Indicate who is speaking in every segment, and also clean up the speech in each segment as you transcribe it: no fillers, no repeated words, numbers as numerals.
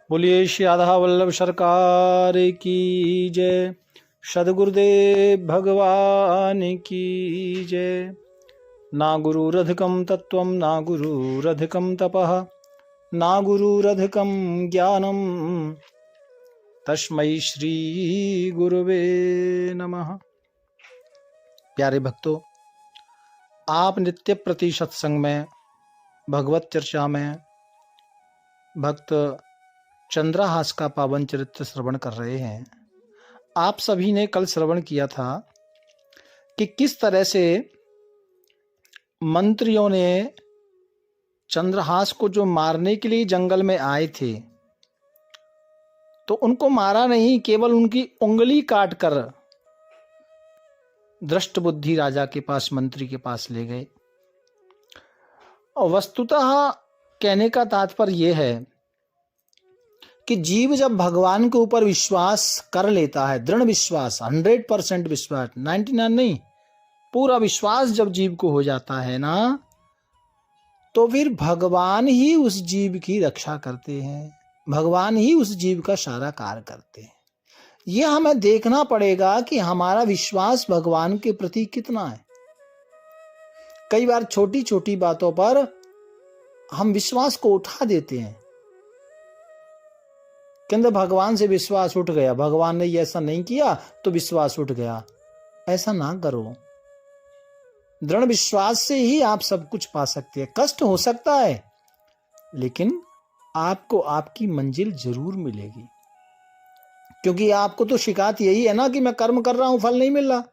Speaker 1: बोलिए श्री राधा वल्लभ सरकार की जय। सद्गुरुदेव भगवान की जय। ना गुरुरधिकं तत्त्वं ना गुरुरधिकं तपः ना गुरुरधिकं ज्ञानं तस्मै श्री गुरुवे नमः। प्यारे भक्तों, आप नित्य प्रति सत्संग में भगवत चर्चा में भक्त चंद्रहास का पावन चरित्र श्रवण कर रहे हैं। आप सभी ने कल श्रवण किया था कि किस तरह से मंत्रियों ने चंद्रहास को जो मारने के लिए जंगल में आए थे, तो उनको मारा नहीं, केवल उनकी उंगली काट कर दृष्ट बुद्धि राजा के पास, मंत्री के पास ले गए। और वस्तुतः कहने का तात्पर्य यह है कि जीव जब भगवान के ऊपर विश्वास कर लेता है, दृढ़ विश्वास, 100% विश्वास, 99 नहीं, पूरा विश्वास जब जीव को हो जाता है ना, तो फिर भगवान ही उस जीव की रक्षा करते हैं, भगवान ही उस जीव का सारा कार्य करते हैं। यह हमें देखना पड़ेगा कि हमारा विश्वास भगवान के प्रति कितना है। कई बार छोटी छोटी बातों पर हम विश्वास को उठा देते हैं, कहते भगवान से विश्वास उठ गया, भगवान ने ऐसा नहीं किया तो विश्वास उठ गया। ऐसा ना करो। दृढ़ विश्वास से ही आप सब कुछ पा सकते हैं। कष्ट हो सकता है, लेकिन आपको आपकी मंजिल जरूर मिलेगी। क्योंकि आपको तो शिकायत यही है ना कि मैं कर्म कर रहा हूं, फल नहीं मिल रहा।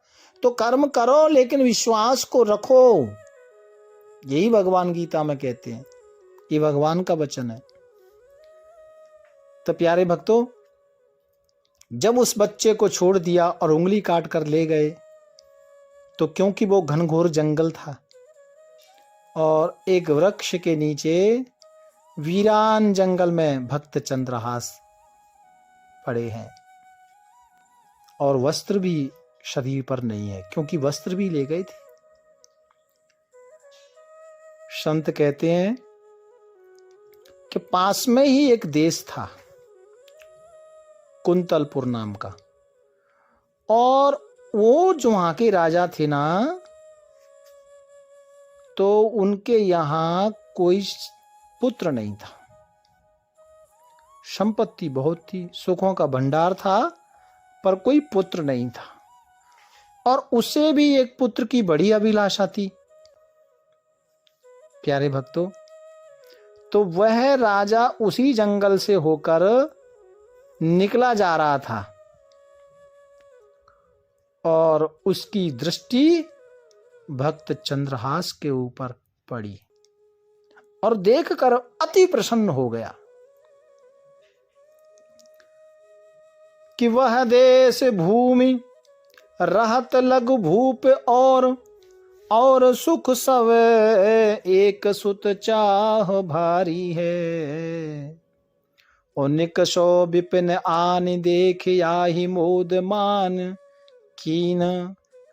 Speaker 1: तो कर्म करो, लेकिन विश्वास को रखो। यही भगवान गीता में कहते हैं, ये भगवान का वचन है। तो प्यारे भक्तों, जब उस बच्चे को छोड़ दिया और उंगली काट कर ले गए, तो क्योंकि वो घनघोर जंगल था और एक वृक्ष के नीचे वीरान जंगल में भक्त चंद्रहास पड़े हैं और वस्त्र भी शरीर पर नहीं है, क्योंकि वस्त्र भी ले गए थे। संत कहते हैं कि पास में ही एक देश था, कुंतलपुर नाम का, और वो जो वहां के राजा थे ना, तो उनके यहां कोई पुत्र नहीं था। संपत्ति बहुत थी, सुखों का भंडार था, पर कोई पुत्र नहीं था। और उसे भी एक पुत्र की बड़ी अभिलाषा थी। प्यारे भक्तों, तो वह राजा उसी जंगल से होकर निकला जा रहा था और उसकी दृष्टि भक्त चंद्रहास के ऊपर पड़ी और देखकर अति प्रसन्न हो गया कि वह देश भूमि रहत लघु भूप और सुख सब एक सुत चाह भारी है। और निकषो विपिन आन देख आहि मोद मान कीन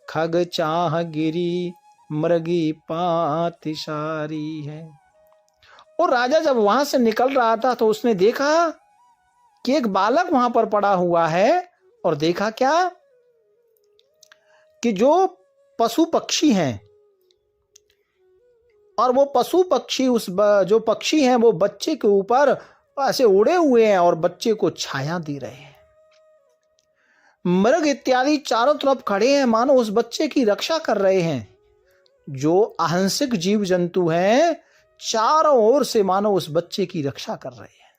Speaker 1: खग चाह गिरी मृगी पाति सारी है। और राजा जब वहां से निकल रहा था, तो उसने देखा कि एक बालक वहां पर पड़ा हुआ है, और देखा क्या कि जो पशु पक्षी हैं, और वो पशु पक्षी जो पक्षी हैं वो बच्चे के ऊपर ऐसे उड़े हुए हैं और बच्चे को छाया दे रहे हैं। मृग इत्यादि चारों तरफ खड़े हैं, मानो उस बच्चे की रक्षा कर रहे हैं। जो अहिंसक जीव जंतु हैं, चारों ओर से मानो उस बच्चे की रक्षा कर रहे हैं।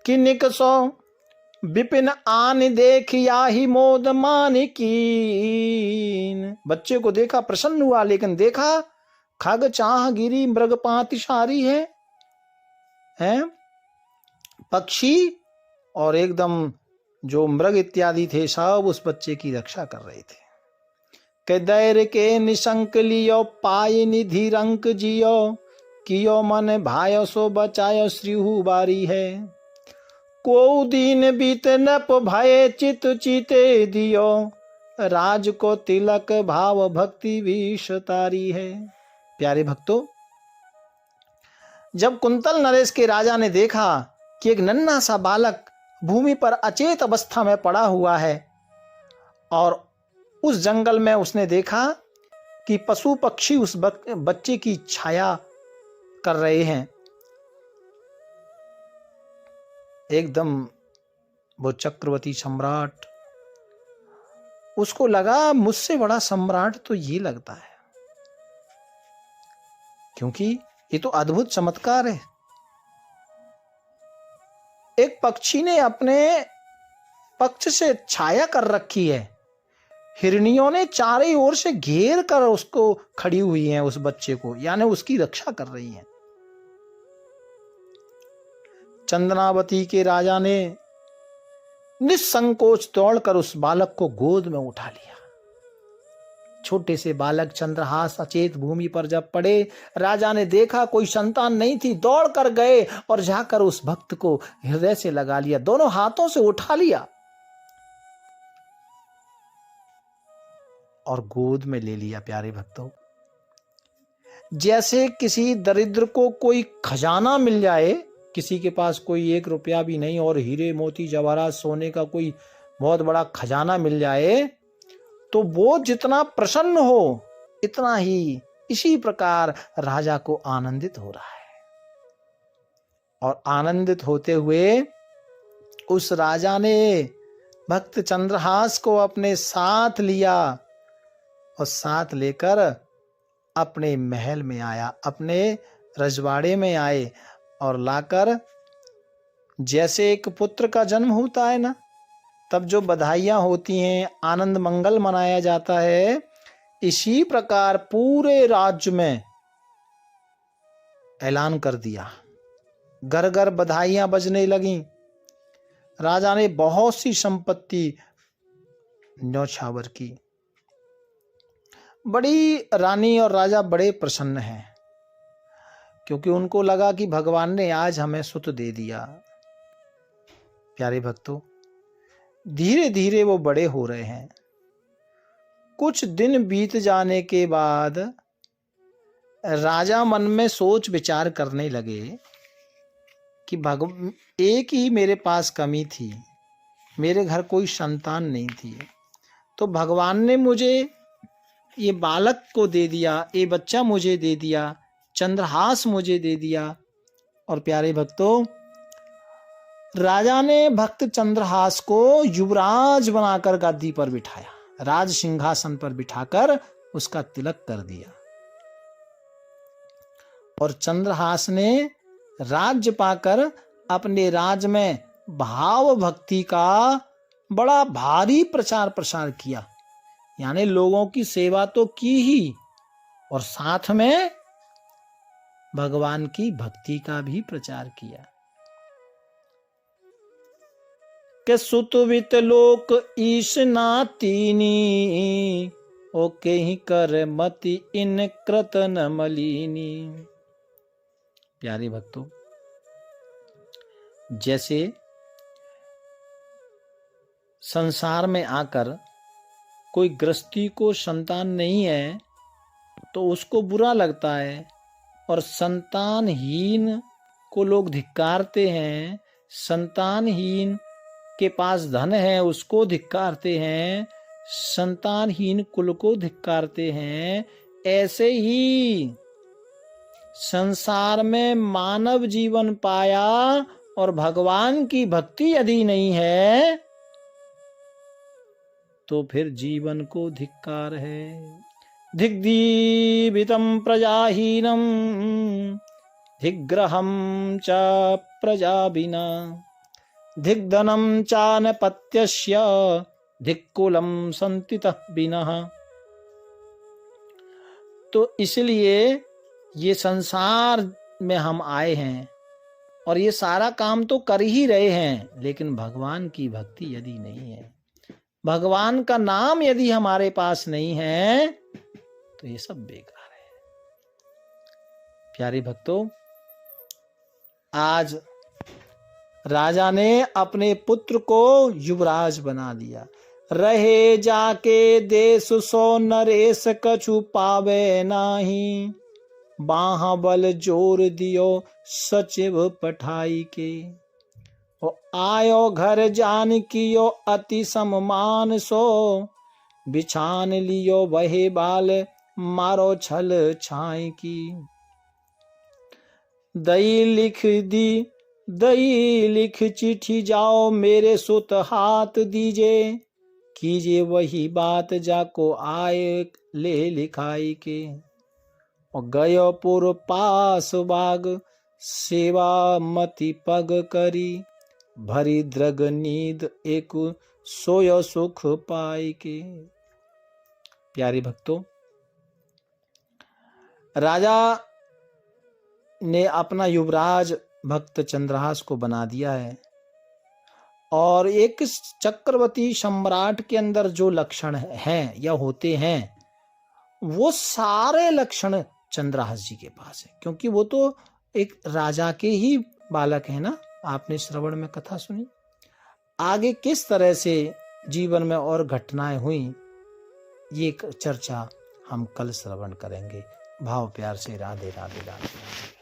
Speaker 1: कि निकसो विपिन आन देख आहि मोद मान कीन। बच्चे को देखा, प्रसन्न हुआ, लेकिन देखा खग चाह गिरी मृग पाति सारी है, पक्षी और एकदम जो मृग इत्यादि थे, सब उस बच्चे की रक्षा कर रहे थे। के दैर के निशंक लियो पाय निधि रंक जियो कियो मन भायो सो बचायो श्रीहु बारी है। को दीन बीत नप भय चित चीते दियो राज को तिलक भाव भक्ति विष तारी है। प्यारे भक्तों, जब कुंतल नरेश के राजा ने देखा कि एक नन्हा सा बालक भूमि पर अचेत अवस्था में पड़ा हुआ है और उस जंगल में उसने देखा कि पशु पक्षी उस बच्चे की छाया कर रहे हैं। एकदम वो चक्रवर्ती सम्राट, उसको लगा मुझसे बड़ा सम्राट तो ये लगता है, क्योंकि ये तो अद्भुत चमत्कार है। एक पक्षी ने अपने पक्ष से छाया कर रखी है, हिरनियों ने चारों ओर से घेर कर उसको खड़ी हुई हैं, उस बच्चे को, यानी उसकी रक्षा कर रही हैं। चंदनावती के राजा ने निसंकोच दौड़कर उस बालक को गोद में उठा लिया। छोटे से बालक चंद्रहास अचेत भूमि पर जब पड़े, राजा ने देखा कोई संतान नहीं थी, दौड़ कर गए और जाकर उस भक्त को हृदय से लगा लिया, दोनों हाथों से उठा लिया और गोद में ले लिया। प्यारे भक्तों, जैसे किसी दरिद्र को कोई खजाना मिल जाए, किसी के पास कोई 1 रुपया भी नहीं और हीरे मोती जवाहरात सोने का कोई बहुत बड़ा खजाना मिल जाए, तो वो जितना प्रसन्न हो, इतना ही इसी प्रकार राजा को आनंदित हो रहा है। और आनंदित होते हुए उस राजा ने भक्त चंद्रहास को अपने साथ लिया और साथ लेकर अपने महल में आया, अपने रजवाड़े में आए और लाकर, जैसे एक पुत्र का जन्म होता है ना, तब जो बधाइयां होती हैं, आनंद मंगल मनाया जाता है, इसी प्रकार पूरे राज्य में ऐलान कर दिया। घर घर बधाइयां बजने लगीं। राजा ने बहुत सी संपत्ति न्यौछावर की। बड़ी रानी और राजा बड़े प्रसन्न हैं, क्योंकि उनको लगा कि भगवान ने आज हमें सुत दे दिया। प्यारे भक्तों, धीरे धीरे वो बड़े हो रहे हैं। कुछ दिन बीत जाने के बाद राजा मन में सोच विचार करने लगे कि एक ही मेरे पास कमी थी, मेरे घर कोई संतान नहीं थी, तो भगवान ने मुझे ये बालक को दे दिया, ये बच्चा मुझे दे दिया, चंद्रहास मुझे दे दिया। और प्यारे भक्तों, राजा ने भक्त चंद्रहास को युवराज बनाकर गद्दी पर बिठाया, राज सिंहासन पर बिठाकर उसका तिलक कर दिया। और चंद्रहास ने राज्य पाकर अपने राज में भाव भक्ति का बड़ा भारी प्रचार प्रसार किया, यानी लोगों की सेवा तो की ही और साथ में भगवान की भक्ति का भी प्रचार किया। के सुतवित लोक ईश नातीनी, ओके ही कर मति इन कृतन मलिनी। प्यारे भक्तों, जैसे संसार में आकर कोई गृहस्थी को संतान नहीं है तो उसको बुरा लगता है, और संतानहीन को लोग धिक्कारते हैं, संतानहीन के पास धन है उसको धिक्कारते हैं, संतानहीन कुल को धिक्कारते हैं। ऐसे ही संसार में मानव जीवन पाया और भगवान की भक्ति यदि नहीं है तो फिर जीवन को धिक्कार है। धिग्दीवितं प्रजाहीनं धिग्रहं च प्रजाविना धिग्धनं चानपत्यस्य धिक्कुलं संतितः विनः। तो इसलिए ये संसार में हम आए हैं और ये सारा काम तो कर ही रहे हैं, लेकिन भगवान की भक्ति यदि नहीं है, भगवान का नाम यदि हमारे पास नहीं है तो ये सब बेकार है। प्यारे भक्तों, आज राजा ने अपने पुत्र को युवराज बना दिया। रहे जाके देश सो नरेश कछु पावे नाही, बाह बल जोर दियो सचिव पठाई के। ओ आयो घर जान कियो अति सम्मान सो, बिछान लियो वही बाल मारो छल छाई की। दई लिख चिट्ठी जाओ मेरे सुत हाथ दीजे, कीजिए वही बात जाको आए ले लिखाई के। और गयो पुर पास बाग सेवा मति पग करी, भरी द्रग नींद एक सोयो सुख पाई के। प्यारे भक्तों, राजा ने अपना युवराज भक्त चंद्रहास को बना दिया है, और एक चक्रवर्ती सम्राट के अंदर जो लक्षण हैं या होते हैं, वो सारे लक्षण चंद्रहास जी के पास है, क्योंकि वो तो एक राजा के ही बालक है ना। आपने श्रवण में कथा सुनी। आगे किस तरह से जीवन में और घटनाएं हुई, ये चर्चा हम कल श्रवण करेंगे। भाव प्यार से राधे राधे राधे राधे।